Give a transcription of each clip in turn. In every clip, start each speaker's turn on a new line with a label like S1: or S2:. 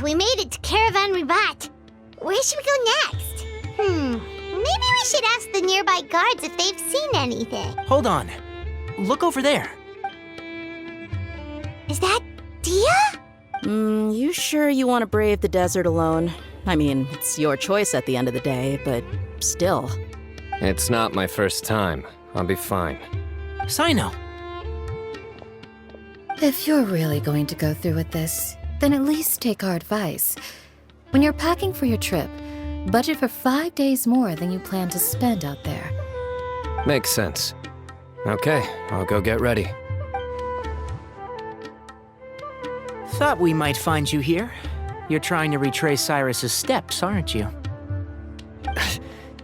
S1: we made it to Caravan Ribat. Where should we go next? Maybe we should ask the nearby guards if they've seen anything.
S2: Hold on. Look over there.
S1: Is that Dia?
S3: You sure you want to brave the desert alone? I mean, it's your choice at the end of the day, but still.
S4: It's not my first time. I'll be fine.
S2: Sino.
S5: If you're really going to go through with this, then at least take our advice. When you're packing for your trip, budget for 5 days more than you plan to spend out there.
S4: Makes sense. Okay, I'll go get ready.
S2: Thought we might find you here. You're trying to retrace Cyrus's steps, aren't you?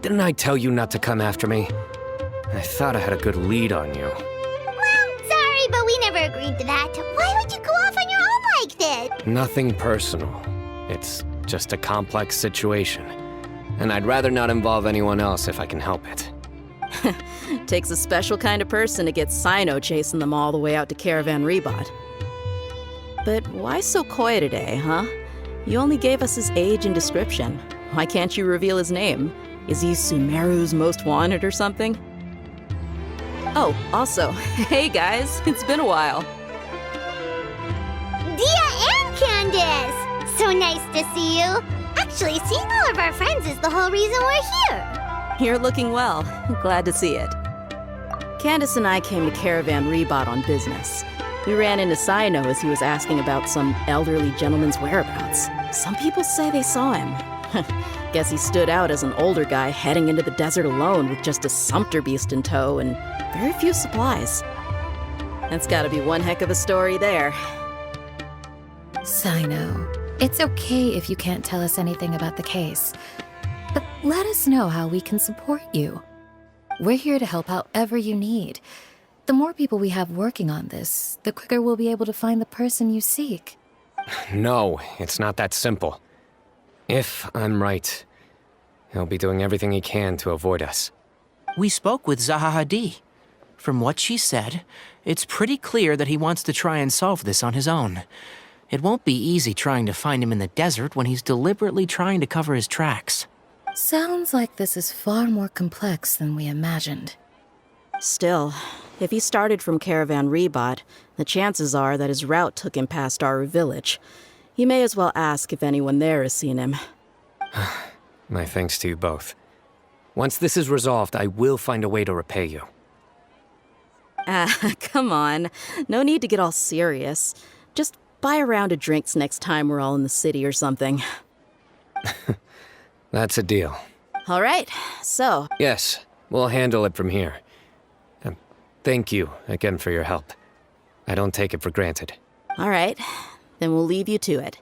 S4: Didn't I tell you not to come after me? I thought I had a good lead on you.
S1: Well, sorry, but we never agreed to that. Why would you go off on your own like this?
S4: Nothing personal. It's just a complex situation. And I'd rather not involve anyone else if I can help it.
S3: Takes a special kind of person to get Sino chasing them all the way out to Caravan Ribat. But why so coy today, huh? You only gave us his age and description. Why can't you reveal his name? Is he Sumeru's most wanted or something? Oh, also, hey guys, it's been a while.
S1: Dia and Candace! So nice to see you. Actually, seeing all of our friends is the whole reason we're here.
S3: You're looking well. Glad to see it. Candace and I came to Caravan Ribat on business. We ran into Sino as he was asking about some elderly gentleman's whereabouts. Some people say they saw him. Guess he stood out as an older guy heading into the desert alone with just a sumpter beast in tow and very few supplies. That's gotta be one heck of a story there.
S5: Sino, it's okay if you can't tell us anything about the case. But let us know how we can support you. We're here to help however you need. The more people we have working on this, the quicker we'll be able to find the person you seek.
S4: No, it's not that simple. If I'm right, he'll be doing everything he can to avoid us.
S2: We spoke with Zaha Hadid. From what she said, it's pretty clear that he wants to try and solve this on his own. It won't be easy trying to find him in the desert when he's deliberately trying to cover his tracks.
S5: Sounds like this is far more complex than we imagined.
S3: Still, if he started from Caravan Ribat, the chances are that his route took him past our village. You may as well ask if anyone there has seen him.
S4: My thanks to you both. Once this is resolved, I will find a way to repay you.
S3: Come on. No need to get all serious. Just buy a round of drinks next time we're all in the city or something.
S4: That's a deal.
S3: All right, so...
S4: Yes, we'll handle it from here. Thank you again for your help. I don't take it for granted.
S3: All right, then we'll leave you to it.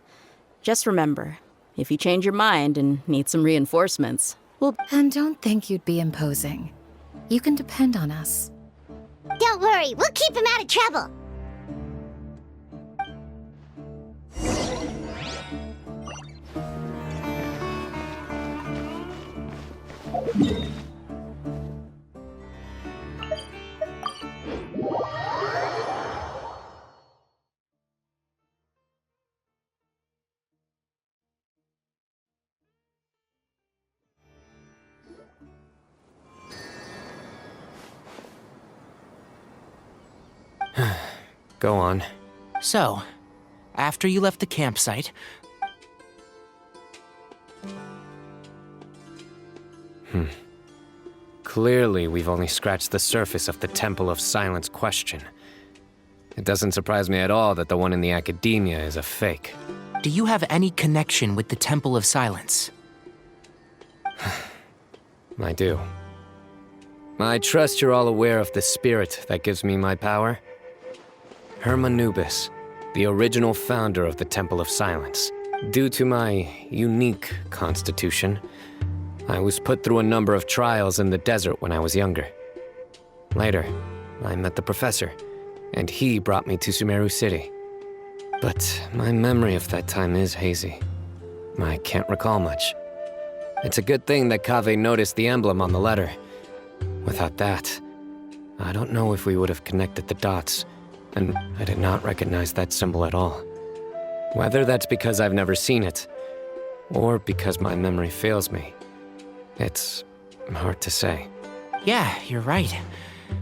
S3: Just remember, if you change your mind and need some reinforcements, we'll...
S5: And don't think you'd be imposing. You can depend on us.
S1: Don't worry, we'll keep him out of trouble.
S4: Go on.
S2: So, after you left the campsite...
S4: Clearly, we've only scratched the surface of the Temple of Silence question. It doesn't surprise me at all that the one in the academia is a fake.
S2: Do you have any connection with the Temple of Silence?
S4: I do. I trust you're all aware of the spirit that gives me my power. Hermanubis, the original founder of the Temple of Silence. Due to my unique constitution, I was put through a number of trials in the desert when I was younger. Later, I met the professor, and he brought me to Sumeru City. But my memory of that time is hazy. I can't recall much. It's a good thing that Kaveh noticed the emblem on the letter. Without that, I don't know if we would have connected the dots, and I did not recognize that symbol at all. Whether that's because I've never seen it, or because my memory fails me, it's hard to say.
S2: Yeah, you're right.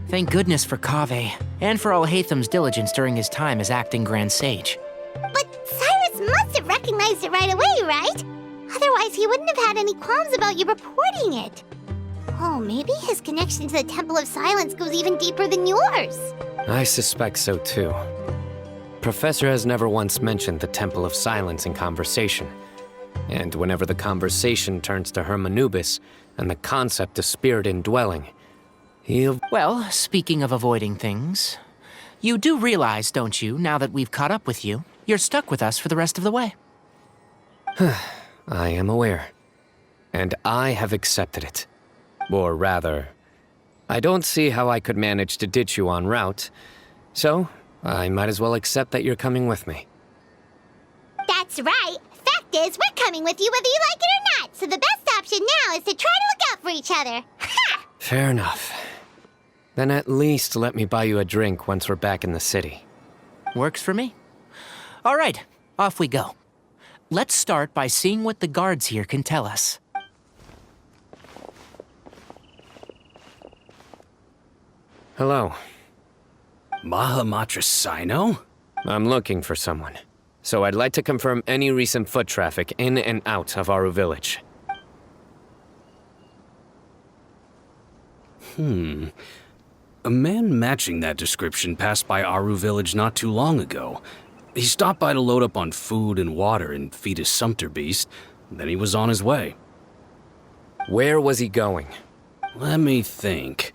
S2: Thank goodness for Kaveh, and for Alhaitham's diligence during his time as acting Grand Sage.
S1: But Cyrus must have recognized it right away, right? Otherwise, he wouldn't have had any qualms about you reporting it. Oh, maybe his connection to the Temple of Silence goes even deeper than yours.
S4: I suspect so too. Professor has never once mentioned the Temple of Silence in conversation. And whenever the conversation turns to Hermanubis and the concept of spirit indwelling, he'll...
S2: Well, speaking of avoiding things, you do realize, don't you, now that we've caught up with you, you're stuck with us for the rest of the way.
S4: I am aware. And I have accepted it. Or rather, I don't see how I could manage to ditch you en route, so I might as well accept that you're coming with me.
S1: That's right. Fact is, we're coming with you whether you like it or not, so the best option now is to try to look out for each other. Ha!
S4: Fair enough. Then at least let me buy you a drink once we're back in the city.
S2: Works for me. All right, off we go. Let's start by seeing what the guards here can tell us.
S4: Hello.
S6: Mahamatra Sino?
S4: I'm looking for someone. So I'd like to confirm any recent foot traffic in and out of Aru village.
S6: A man matching that description passed by Aru village not too long ago. He stopped by to load up on food and water and feed his sumpter beast, then he was on his way.
S4: Where was he going?
S6: Let me think.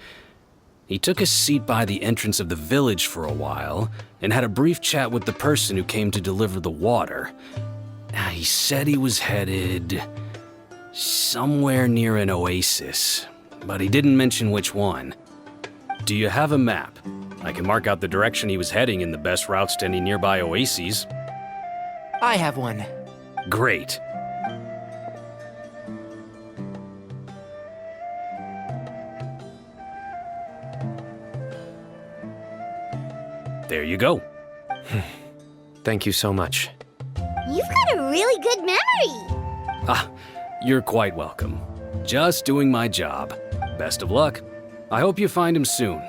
S6: He took a seat by the entrance of the village for a while, and had a brief chat with the person who came to deliver the water. He said he was headed somewhere near an oasis, but he didn't mention which one. Do you have a map? I can mark out the direction he was heading and the best routes to any nearby oases.
S2: I have one.
S6: Great. There you go.
S4: Thank you so much.
S1: You've got a really good memory.
S6: Ah, you're quite welcome. Just doing my job. Best of luck. I hope you find him soon.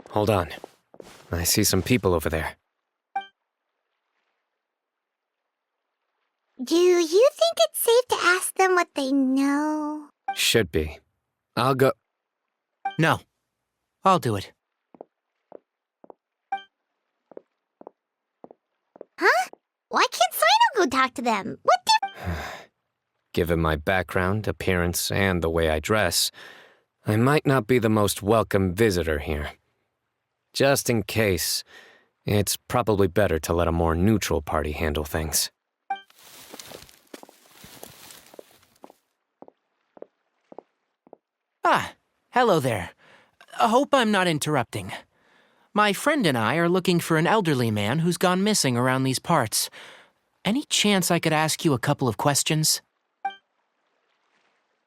S4: Hold on. I see some people over there.
S1: Do you think it's safe to ask them what they know?
S4: Should be. I'll go.
S2: No, I'll do it.
S1: Huh? Why can't Sino go talk to them? What
S4: Given my background, appearance, and the way I dress, I might not be the most welcome visitor here. Just in case, it's probably better to let a more neutral party handle things.
S2: Ah, hello there. I hope I'm not interrupting. My friend and I are looking for an elderly man who's gone missing around these parts. Any chance I could ask you a couple of questions?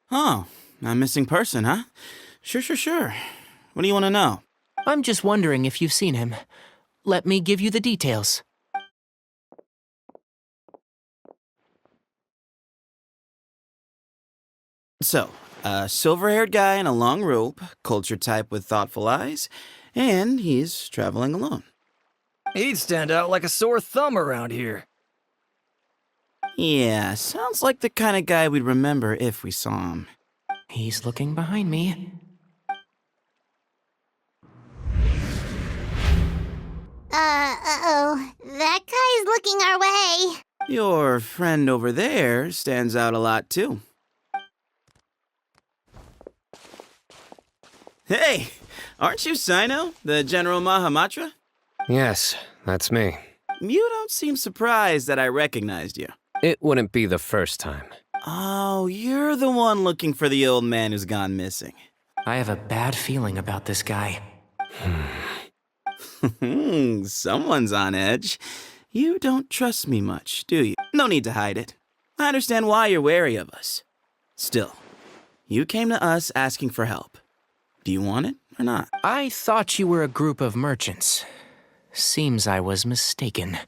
S7: Oh, a missing person, huh? Sure. What do you want to know?
S2: I'm just wondering if you've seen him. Let me give you the details.
S7: So, a silver-haired guy in a long robe, culture type with thoughtful eyes, and he's traveling alone.
S8: He'd stand out like a sore thumb around here.
S7: Yeah, sounds like the kind of guy we'd remember if we saw him.
S2: He's looking behind me.
S1: Uh-oh. That guy's looking our way.
S7: Your friend over there stands out a lot, too. Hey, aren't you Sino, the General Mahamatra?
S4: Yes, that's me.
S7: You don't seem surprised that I recognized you.
S4: It wouldn't be the first time.
S7: Oh, you're the one looking for the old man who's gone missing.
S2: I have a bad feeling about this guy.
S7: Someone's on edge. You don't trust me much, do you? No need to hide it. I understand why you're wary of us. Still, you came to us asking for help. Do you want it or not?
S2: I thought you were a group of merchants. Seems I was mistaken.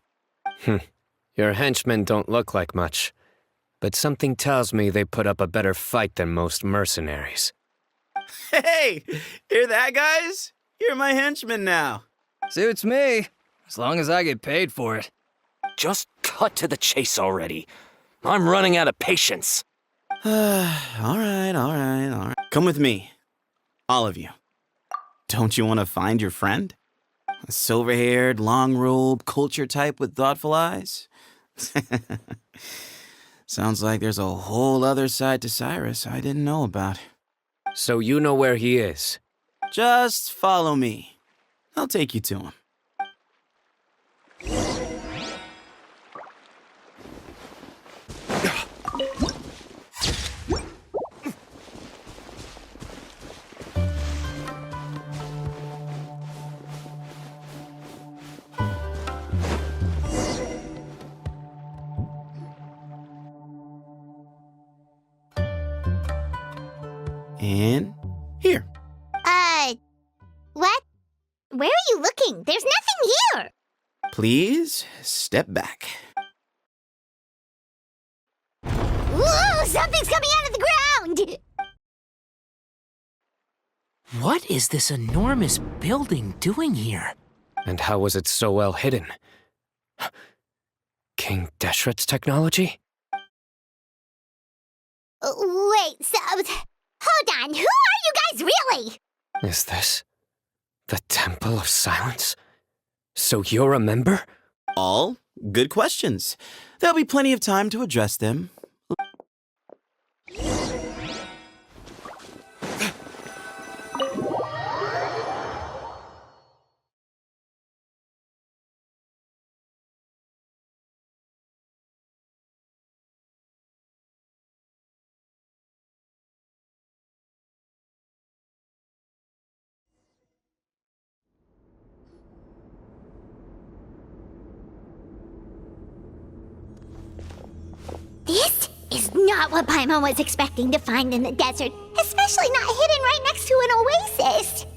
S4: Your henchmen don't look like much, but something tells me they put up a better fight than most mercenaries.
S7: Hey, hear that, guys? You're my henchman now.
S8: Suits me, as long as I get paid for it.
S9: Just cut to the chase already. I'm running out of patience.
S7: All right. Come with me. All of you. Don't you want to find your friend? A silver-haired, long-robed, culture type with thoughtful eyes? Sounds like there's a whole other side to Cyrus I didn't know about.
S4: So you know where he is?
S7: Just follow me. I'll take you to him. And here.
S1: What? Where are you looking? There's nothing here.
S7: Please step back.
S1: Whoa, something's coming out of the ground!
S2: What is this enormous building doing here?
S4: And how was it so well hidden? King Deshret's technology?
S1: Wait, so... Hold on, who are you guys really?
S4: Is this the Temple of Silence? So you're a member?
S7: All good questions. There'll be plenty of time to address them.
S1: This is not what Paimon was expecting to find in the desert, especially not hidden right next to an oasis.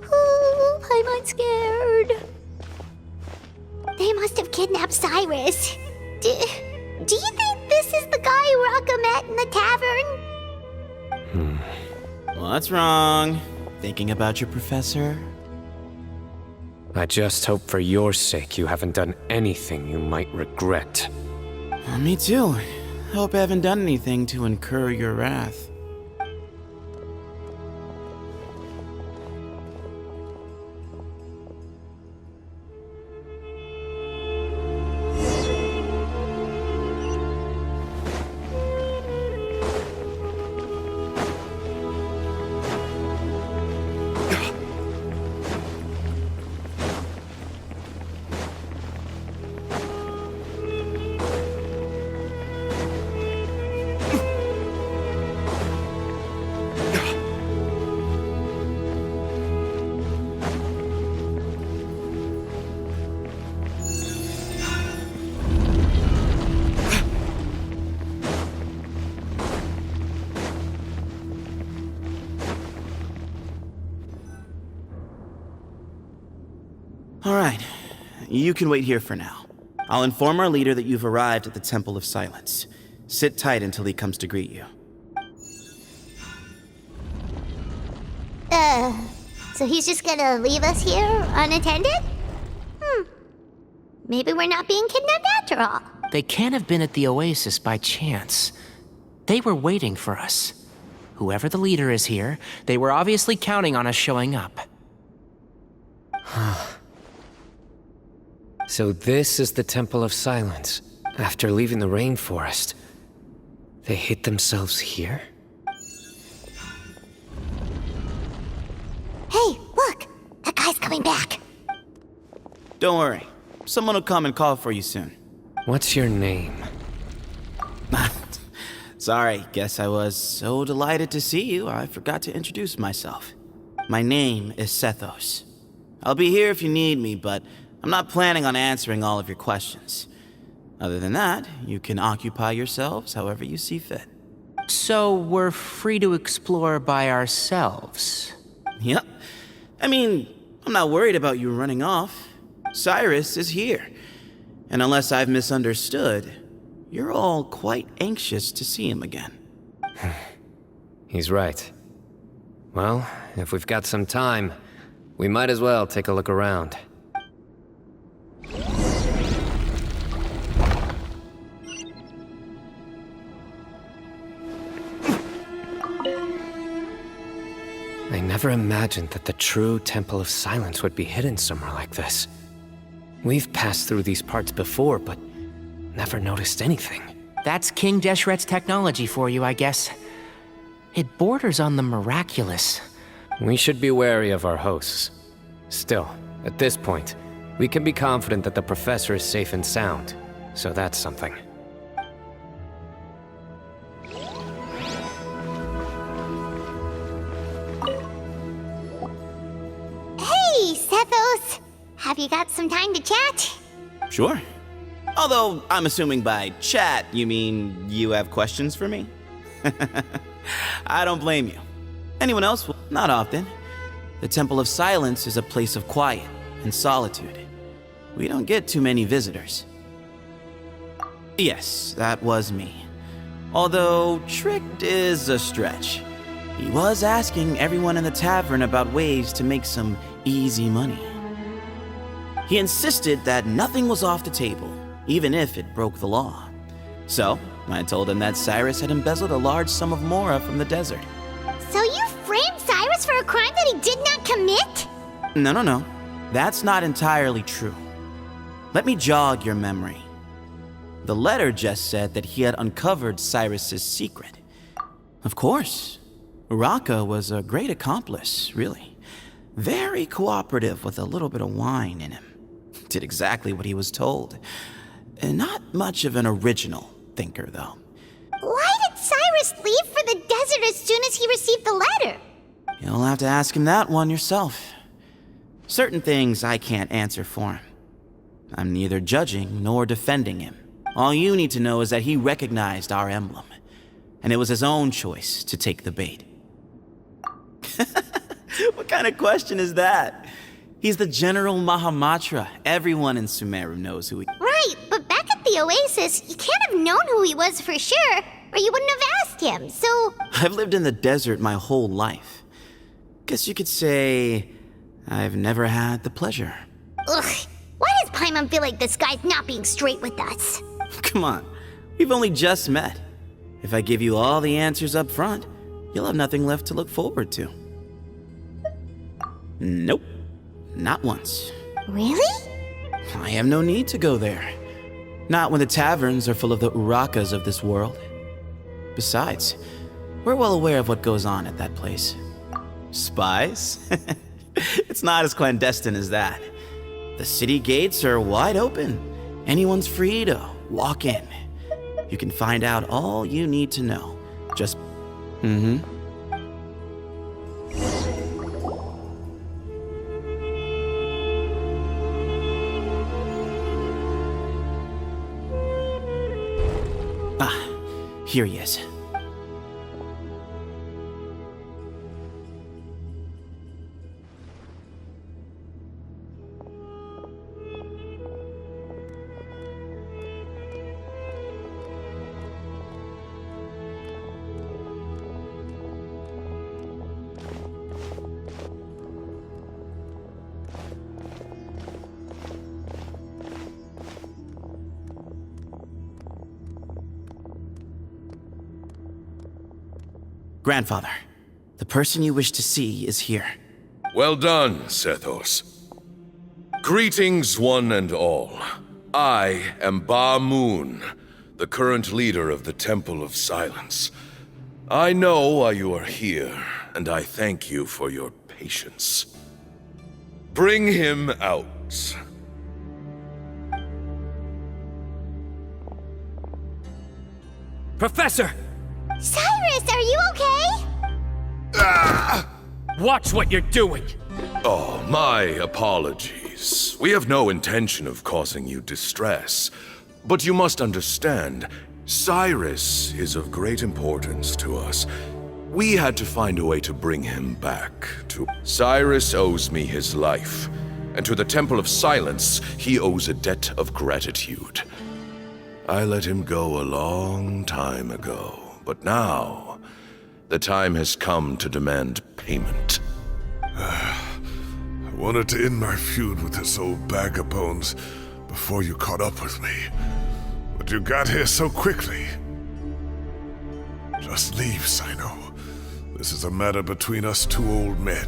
S1: Ooh, Paimon's scared. They must have kidnapped Cyrus. Do you think this is the guy Raka met in the tavern?
S7: What's wrong? Thinking about your professor?
S4: I just hope for your sake you haven't done anything you might regret.
S7: Me too. Hope I haven't done anything to incur your wrath. All right, you can wait here for now. I'll inform our leader that you've arrived at the Temple of Silence. Sit tight until he comes to greet you.
S1: So he's just gonna leave us here unattended? Maybe we're not being kidnapped after all.
S2: They can't have been at the oasis by chance. They were waiting for us. Whoever the leader is here, they were obviously counting on us showing up.
S4: So this is the Temple of Silence. After leaving the rainforest, they hid themselves here?
S1: Hey, look! That guy's coming back.
S7: Don't worry. Someone will come and call for you soon.
S4: What's your name?
S7: Sorry, guess I was so delighted to see you, I forgot to introduce myself. My name is Sethos. I'll be here if you need me, but I'm not planning on answering all of your questions. Other than that, you can occupy yourselves however you see fit.
S2: So we're free to explore by ourselves.
S7: Yep. I mean, I'm not worried about you running off. Cyrus is here. And unless I've misunderstood, you're all quite anxious to see him again.
S4: He's right. Well, if we've got some time, we might as well take a look around. I never imagined that the true Temple of Silence would be hidden somewhere like this. We've passed through these parts before, but never noticed anything.
S2: That's King Deshret's technology for you, I guess. It borders on the miraculous.
S4: We should be wary of our hosts. Still, at this point, we can be confident that the professor is safe and sound, so that's something.
S1: Hey, Sethos! Have you got some time to chat?
S7: Sure. Although, I'm assuming by chat, you mean you have questions for me? I don't blame you. Anyone else? Well, not often. The Temple of Silence is a place of quiet and solitude. We don't get too many visitors. Yes, that was me. Although, tricked is a stretch. He was asking everyone in the tavern about ways to make some easy money. He insisted that nothing was off the table, even if it broke the law. So, I told him that Cyrus had embezzled a large sum of mora from the desert.
S1: So you framed Cyrus for a crime that he did not commit?
S7: No. That's not entirely true. Let me jog your memory. The letter just said that he had uncovered Cyrus's secret. Of course. Uraka was a great accomplice, really. Very cooperative with a little bit of wine in him. Did exactly what he was told. And not much of an original thinker, though.
S1: Why did Cyrus leave for the desert as soon as he received the letter?
S7: You'll have to ask him that one yourself. Certain things I can't answer for him. I'm neither judging nor defending him. All you need to know is that he recognized our emblem, and it was his own choice to take the bait. What kind of question is that? He's the General Mahamatra. Everyone in Sumeru knows who he is.
S1: Right, but back at the Oasis, you can't have known who he was for sure, or you wouldn't have asked him, so...
S7: I've lived in the desert my whole life. Guess you could say I've never had the pleasure.
S1: Ugh, why does Paimon feel like this guy's not being straight with us?
S7: Come on, we've only just met. If I give you all the answers up front, you'll have nothing left to look forward to. Nope, not once.
S1: Really?
S7: I have no need to go there. Not when the taverns are full of the Urakas of this world. Besides, we're well aware of what goes on at that place. Spies? It's not as clandestine as that. The city gates are wide open. Anyone's free to walk in. You can find out all you need to know. Just... Here he is. Grandfather, the person you wish to see is here.
S10: Well done, Sethos. Greetings, one and all. I am Ba Moon, the current leader of the Temple of Silence. I know why you are here, and I thank you for your patience. Bring him out.
S9: Professor!
S1: Cyrus, are you okay?
S9: Watch what you're doing!
S10: Oh, my apologies. We have no intention of causing you distress. But you must understand, Cyrus is of great importance to us. We had to find a way to bring him back to... Cyrus owes me his life, and to the Temple of Silence, he owes a debt of gratitude. I let him go a long time ago, but now, the time has come to demand payment.
S11: I wanted to end my feud with this old bag of bones before you caught up with me. But you got here so quickly. Just leave, Sino. This is a matter between us two old men.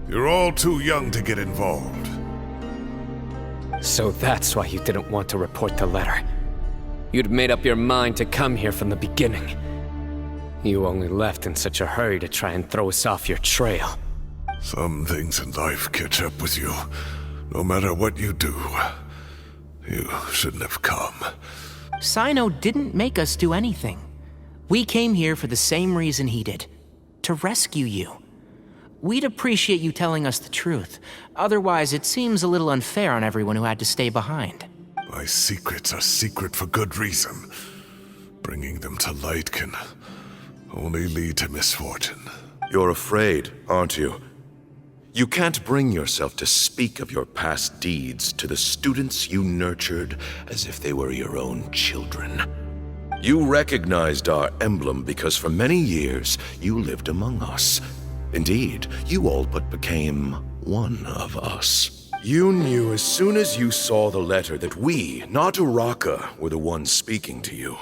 S11: You're all too young to get involved.
S4: So that's why you didn't want to report the letter. You'd made up your mind to come here from the beginning. You only left in such a hurry to try and throw us off your trail.
S11: Some things in life catch up with you. No matter what you do, you shouldn't have come.
S2: Sino didn't make us do anything. We came here for the same reason he did. To rescue you. We'd appreciate you telling us the truth. Otherwise, it seems a little unfair on everyone who had to stay behind.
S11: My secrets are secret for good reason. Bringing them to light can only lead to misfortune.
S10: You're afraid, aren't you? You can't bring yourself to speak of your past deeds to the students you nurtured as if they were your own children. You recognized our emblem because for many years you lived among us. Indeed, you all but became one of us. You knew as soon as you saw the letter that we, not Uraka, were the ones speaking to you.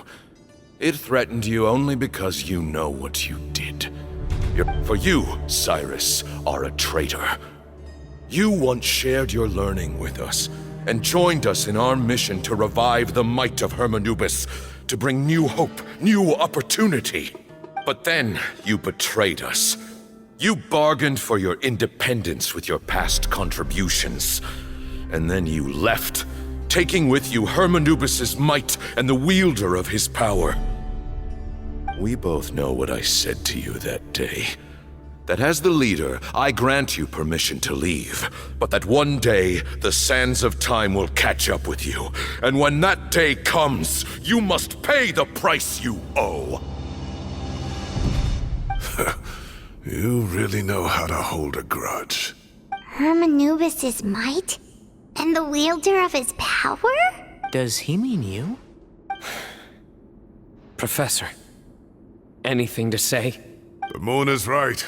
S10: It threatened you only because you know what you did. For you, Cyrus, are a traitor. You once shared your learning with us, and joined us in our mission to revive the might of Hermanubis, to bring new hope, new opportunity. But then you betrayed us. You bargained for your independence with your past contributions. And then you left, taking with you Hermanubis' might and the wielder of his power. We both know what I said to you that day. That as the leader, I grant you permission to leave, but that one day, the sands of time will catch up with you. And when that day comes, you must pay the price you owe.
S11: You really know how to hold a grudge.
S1: Hermanubis' might? And the wielder of his power?
S2: Does he mean you?
S4: Professor, anything to say?
S11: The moon is right.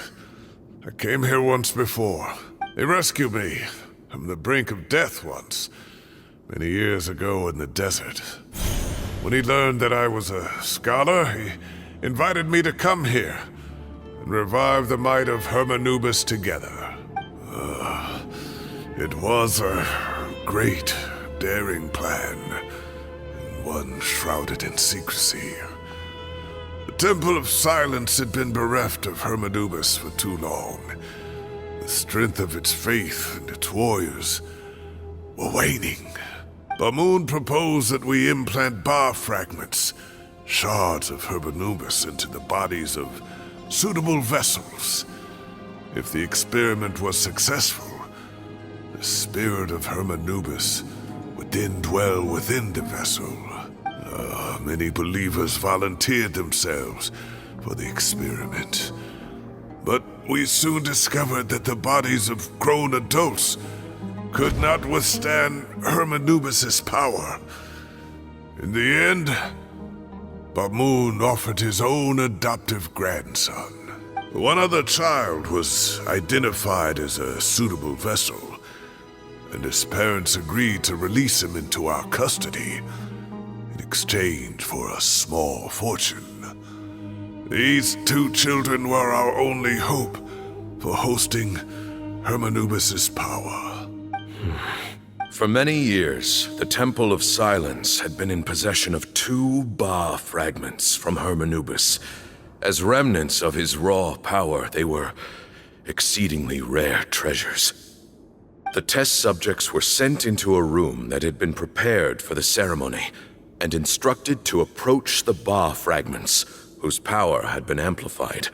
S11: I came here once before. They rescued me from the brink of death once, many years ago in the desert. When he learned that I was a scholar, he invited me to come here and revive the might of Hermanubis together. It was a great, daring plan, and one shrouded in secrecy. The Temple of Silence had been bereft of Hermanubis for too long. The strength of its faith and its warriors were waning. Bamoon proposed that we implant bar fragments, shards of Hermanubis, into the bodies of suitable vessels. If the experiment was successful, the spirit of Hermanubis would then dwell within the vessel. Many believers volunteered themselves for the experiment. But we soon discovered that the bodies of grown adults could not withstand Hermanubis' power. In the end, Bamoon offered his own adoptive grandson. One other child was identified as a suitable vessel, and his parents agreed to release him into our custody in exchange for a small fortune. These two children were our only hope for hosting Hermanubis' power.
S10: For many years, the Temple of Silence had been in possession of 2 Ba fragments from Hermanubis. As remnants of his raw power, they were exceedingly rare treasures. The test subjects were sent into a room that had been prepared for the ceremony and instructed to approach the Ba fragments, whose power had been amplified.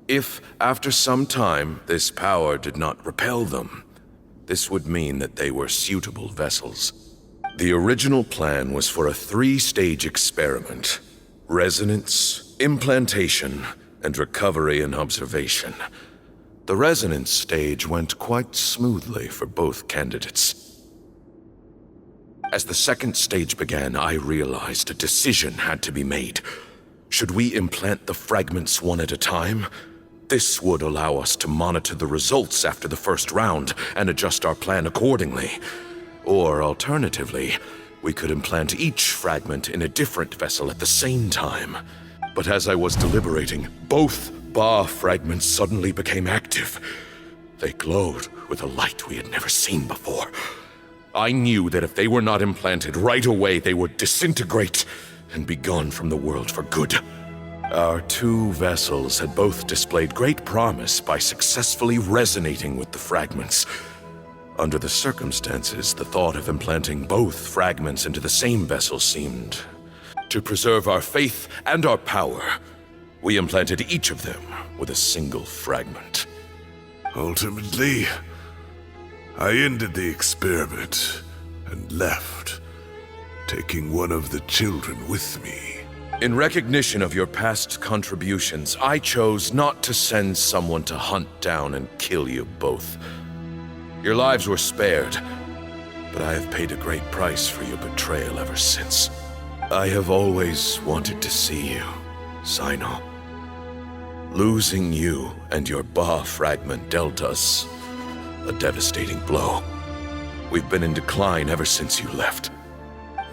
S10: If, after some time, this power did not repel them, this would mean that they were suitable vessels. The original plan was for a 3-stage experiment: resonance, implantation, and recovery and observation. The resonance stage went quite smoothly for both candidates. As the second stage began, I realized a decision had to be made. Should we implant the fragments one at a time? This would allow us to monitor the results after the first round and adjust our plan accordingly. Or alternatively, we could implant each fragment in a different vessel at the same time. But as I was deliberating, both Ba fragments suddenly became active. They glowed with a light we had never seen before. I knew that if they were not implanted right away, they would disintegrate and be gone from the world for good. Our 2 vessels had both displayed great promise by successfully resonating with the fragments. Under the circumstances, the thought of implanting both fragments into the same vessel seemed to preserve our faith and our power. We implanted each of them with a single fragment.
S11: Ultimately, I ended the experiment and left, taking one of the children with me.
S10: In recognition of your past contributions, I chose not to send someone to hunt down and kill you both. Your lives were spared, but I have paid a great price for your betrayal ever since. I have always wanted to see you, Sino. Losing you and your Ba fragment dealt us a devastating blow. We've been in decline ever since you left.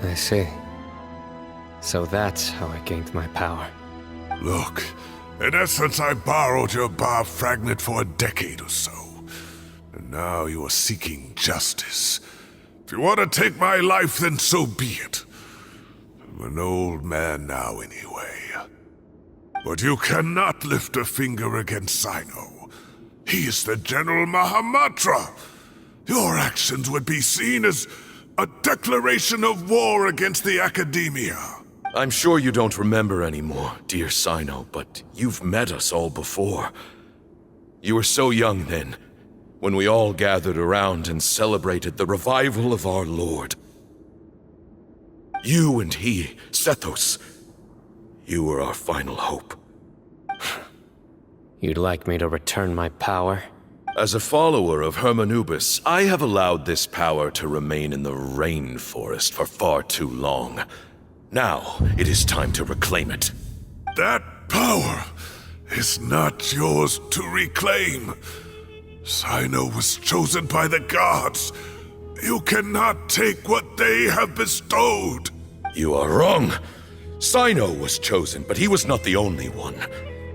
S4: I see. So that's how I gained my power.
S11: Look, in essence, I borrowed your Ba fragment for a decade or so. And now you are seeking justice. If you want to take my life, then so be it. I'm an old man now anyway. But you cannot lift a finger against Sino. He is the General Mahamatra. Your actions would be seen as a declaration of war against the Academia.
S10: I'm sure you don't remember anymore, dear Sino, but you've met us all before. You were so young then, when we all gathered around and celebrated the revival of our Lord. You and he, Sethos, you were our final hope.
S4: You'd like me to return my power?
S10: As a follower of Hermanubis, I have allowed this power to remain in the rainforest for far too long. Now, it is time to reclaim it.
S11: That power is not yours to reclaim. Sino was chosen by the gods. You cannot take what they have bestowed.
S10: You are wrong. Sino was chosen, but he was not the only one.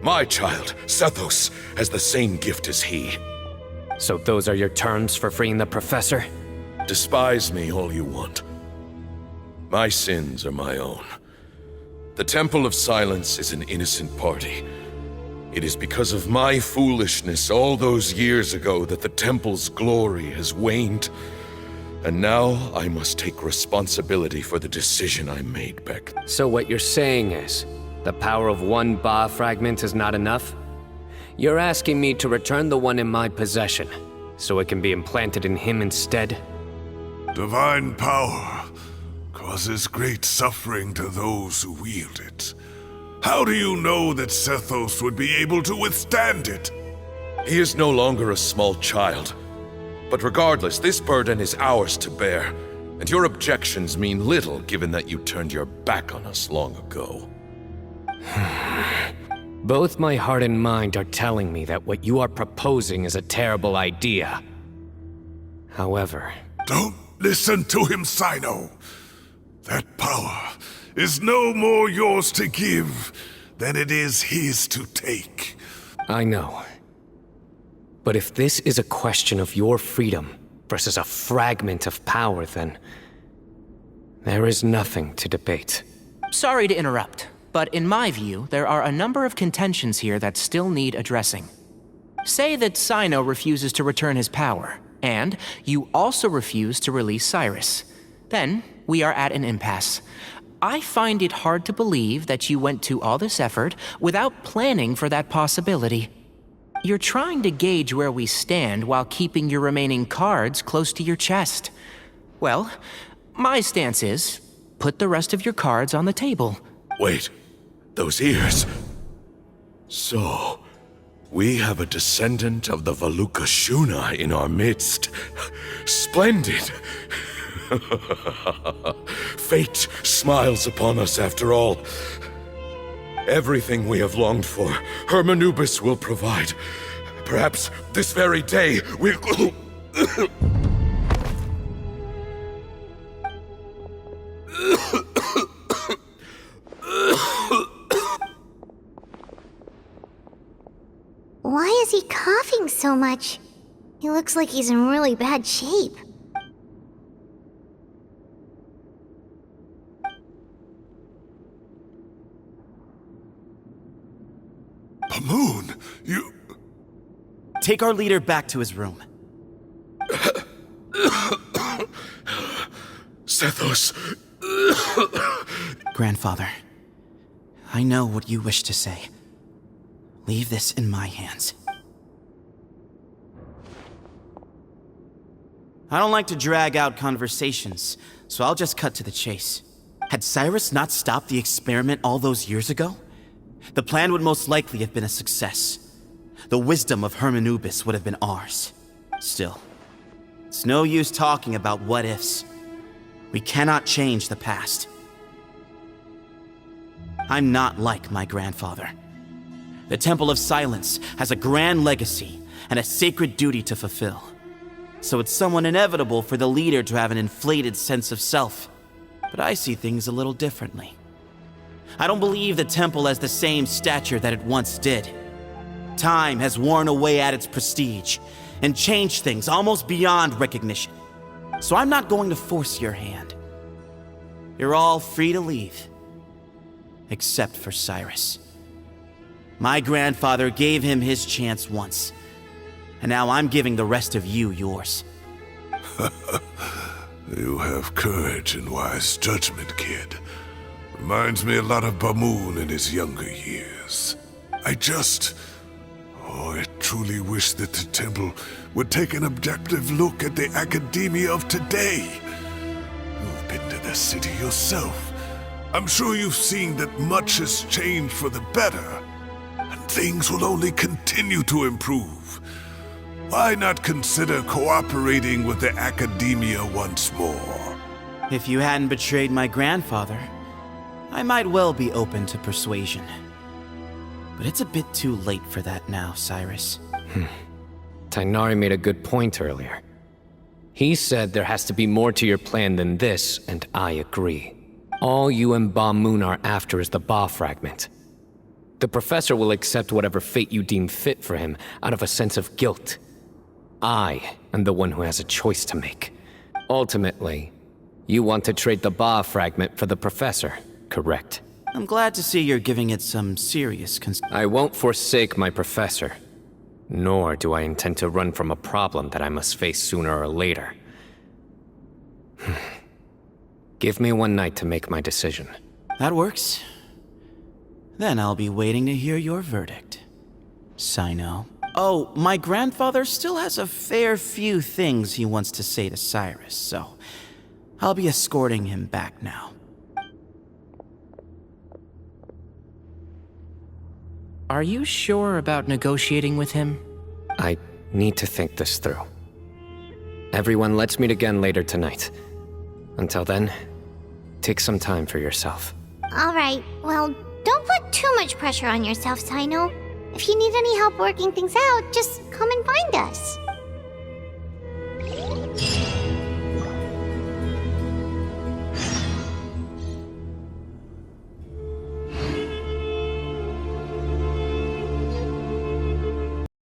S10: My child, Sethos, has the same gift as he.
S4: So those are your terms for freeing the professor?
S10: Despise me all you want. My sins are my own. The Temple of Silence is an innocent party. It is because of my foolishness all those years ago that the Temple's glory has waned. And now I must take responsibility for the decision I made back then.
S4: So what you're saying is, the power of one Ba fragment is not enough? You're asking me to return the one in my possession, so it can be implanted in him instead?
S11: Divine power causes great suffering to those who wield it. How do you know that Sethos would be able to withstand it?
S10: He is no longer a small child. But regardless, this burden is ours to bear, and your objections mean little given that you turned your back on us long ago.
S4: Both my heart and mind are telling me that what you are proposing is a terrible idea. However...
S11: Don't listen to him, Sino. That power is no more yours to give then it is his to take.
S4: I know. But if this is a question of your freedom versus a fragment of power, then there is nothing to debate.
S2: Sorry to interrupt, but in my view, there are a number of contentions here that still need addressing. Say that Cyno refuses to return his power, and you also refuse to release Cyrus. Then, we are at an impasse. I find it hard to believe that you went to all this effort without planning for that possibility. You're trying to gauge where we stand while keeping your remaining cards close to your chest. Well, my stance is, put the rest of your cards on the table.
S10: Wait, those ears. So, we have a descendant of the Valukashuna in our midst. Splendid. Fate smiles upon us after all. Everything we have longed for, Hermanubis will provide. Perhaps this very day we'll...
S1: Why is he coughing so much? He looks like he's in really bad shape.
S11: Pamoon, you...
S7: Take our leader back to his room.
S10: Sethos.
S7: Grandfather, I know what you wish to say. Leave this in my hands. I don't like to drag out conversations, so I'll just cut to the chase. Had Cyrus not stopped the experiment all those years ago, the plan would most likely have been a success. The wisdom of Hermanubis would have been ours. Still, it's no use talking about what-ifs. We cannot change the past. I'm not like my grandfather. The Temple of Silence has a grand legacy and a sacred duty to fulfill. So it's somewhat inevitable for the leader to have an inflated sense of self. But I see things a little differently. I don't believe the temple has the same stature that it once did. Time has worn away at its prestige and changed things almost beyond recognition. So I'm not going to force your hand. You're all free to leave. Except for Cyrus. My grandfather gave him his chance once, and now I'm giving the rest of you yours.
S11: You have courage and wise judgment, kid. Reminds me a lot of Pamoon in his younger years. I truly wish that the temple would take an objective look at the academia of today. You've been to the city yourself. I'm sure you've seen that much has changed for the better, and things will only continue to improve. Why not consider cooperating with the academia once more?
S7: If you hadn't betrayed my grandfather, I might well be open to persuasion. But it's a bit too late for that now, Cyrus.
S4: Tainari made a good point earlier. He said there has to be more to your plan than this, and I agree. All you and Ba Moon are after is the Ba fragment. The professor will accept whatever fate you deem fit for him out of a sense of guilt. I am the one who has a choice to make. Ultimately, you want to trade the Ba fragment for the professor, correct?
S7: I'm glad to see you're giving it some serious
S4: I won't forsake my professor. Nor do I intend to run from a problem that I must face sooner or later. Give me one night to make my decision.
S7: That works. Then I'll be waiting to hear your verdict. Cyno. Oh, my grandfather still has a fair few things he wants to say to Cyrus, so I'll be escorting him back now.
S2: Are you sure about negotiating with him?
S4: I need to think this through. Everyone, let's meet again later tonight. Until then, take some time for yourself.
S1: Alright, well, don't put too much pressure on yourself, Cyno. If you need any help working things out, just come and find us.